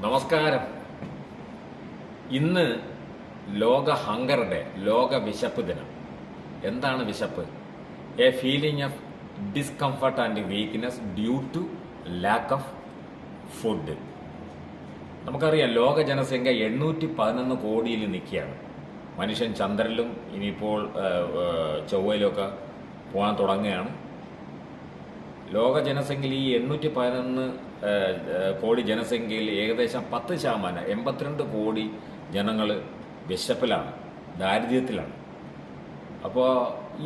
നമസ്കാരം. ഇന്ന് ലോക ഹങ്കർ ഡേ, ലോക വിശപ്പ് ദിനം. എന്താണ് വിശപ്പ്? A feeling of discomfort and weakness due to lack of food. നമുക്കറിയാം, ലോക ജനസംഖ്യ 811 കോടിയിൽ നിൽക്കുകയാണ്. മനുഷ്യൻ ചന്ദ്രനിലും ഇനിയിപ്പോൾ ചൊവ്വയിലൊക്കെ പോകാൻ തുടങ്ങുകയാണ്. ലോക ജനസംഖ്യയിൽ ഈ 811 കോടി ജനസംഖ്യയിൽ ഏകദേശം 10%, 82 കോടി ജനങ്ങൾ വിശപ്പിലാണ്, ദാരിദ്ര്യത്തിലാണ്. അപ്പോൾ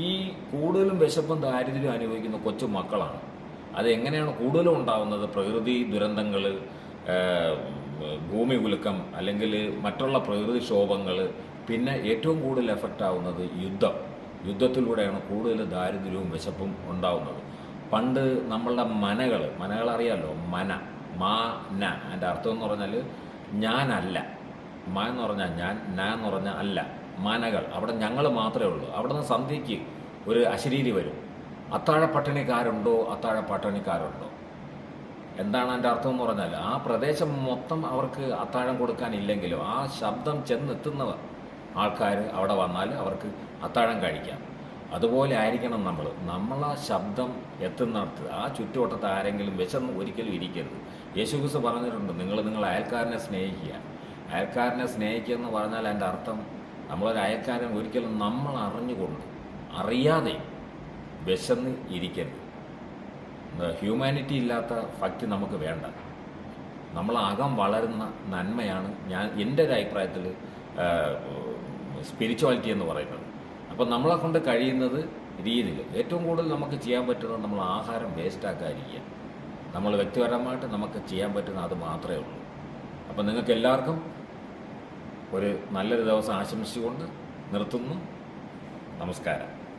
ഈ കൂടുതലും വിശപ്പും ദാരിദ്ര്യവും അനുഭവിക്കുന്ന കൊച്ചു മക്കളാണ്. അതെങ്ങനെയാണ് കൂടുതലും ഉണ്ടാകുന്നത്? പ്രകൃതി ദുരന്തങ്ങൾ, ഭൂമി കുലുക്കം, അല്ലെങ്കിൽ മറ്റുള്ള പ്രകൃതിക്ഷോഭങ്ങൾ. പിന്നെ ഏറ്റവും കൂടുതൽ എഫക്റ്റ് ആവുന്നത് യുദ്ധത്തിലൂടെയാണ് കൂടുതൽ ദാരിദ്ര്യവും വിശപ്പും ഉണ്ടാവുന്നത്. പണ്ട് നമ്മളുടെ മനകൾ അറിയാമല്ലോ, മാന അതിൻ്റെ അർത്ഥം എന്ന് പറഞ്ഞാൽ ഞാനല്ല. എന്ന് പറഞ്ഞാൽ ഞാൻ, എന്ന് പറഞ്ഞാൽ അല്ല. മനകൾ, അവിടെ ഞങ്ങൾ മാത്രമേ ഉള്ളൂ. അവിടെ നിന്ന് സന്ധ്യയ്ക്ക് ഒരു അശരീരി വരും. അത്താഴ പട്ടിണിക്കാരുണ്ടോ? എന്താണ് അതിൻ്റെ അർത്ഥം എന്ന് പറഞ്ഞാൽ, ആ പ്രദേശം മൊത്തം അവർക്ക് അത്താഴം കൊടുക്കാനില്ലെങ്കിലും ആ ശബ്ദം ചെന്നെത്തുന്ന ആൾക്കാർ അവിടെ വന്നാൽ അവർക്ക് അത്താഴം കഴിക്കാം. അതുപോലെ ആയിരിക്കണം നമ്മൾ ആ ശബ്ദം എത്തുന്നിടത്ത്, ആ ചുറ്റുവട്ടത്ത് ആരെങ്കിലും വിശന്ന് ഒരിക്കലും ഇരിക്കരുത്. യേശുക്രിസ്തു പറഞ്ഞിട്ടുണ്ട്, നിങ്ങൾ അയൽക്കാരനെ സ്നേഹിക്കുക. അയൽക്കാരനെ സ്നേഹിക്കുക എന്ന് പറഞ്ഞാൽ അതിൻ്റെ അർത്ഥം, നമ്മളൊരു അയൽക്കാരൻ ഒരിക്കലും നമ്മൾ അറിയാതെ വിശന്ന് ഇരിക്കരുത്. ഹ്യൂമാനിറ്റി ഇല്ലാത്ത ഭക്തി നമുക്ക് വേണ്ട. നമ്മളകം വളരുന്ന നന്മയാണ് എൻ്റെ ഒരു അഭിപ്രായത്തിൽ സ്പിരിച്വാലിറ്റി എന്ന് പറയുന്നത്. അപ്പം നമ്മളെ കൊണ്ട് കഴിയുന്നത് രീതിയിൽ ഏറ്റവും കൂടുതൽ നമുക്ക് ചെയ്യാൻ പറ്റുന്നത് നമ്മൾ ആഹാരം വേസ്റ്റാക്കാതിരിക്കുക. നമ്മൾ വ്യക്തിപരമായിട്ട് നമുക്ക് ചെയ്യാൻ പറ്റുന്ന അത് മാത്രമേ ഉള്ളൂ. അപ്പം നിങ്ങൾക്ക് എല്ലാവർക്കും ഒരു നല്ലൊരു ദിവസം ആശംസിച്ചുകൊണ്ട് നിർത്തുന്നു. നമസ്കാരം.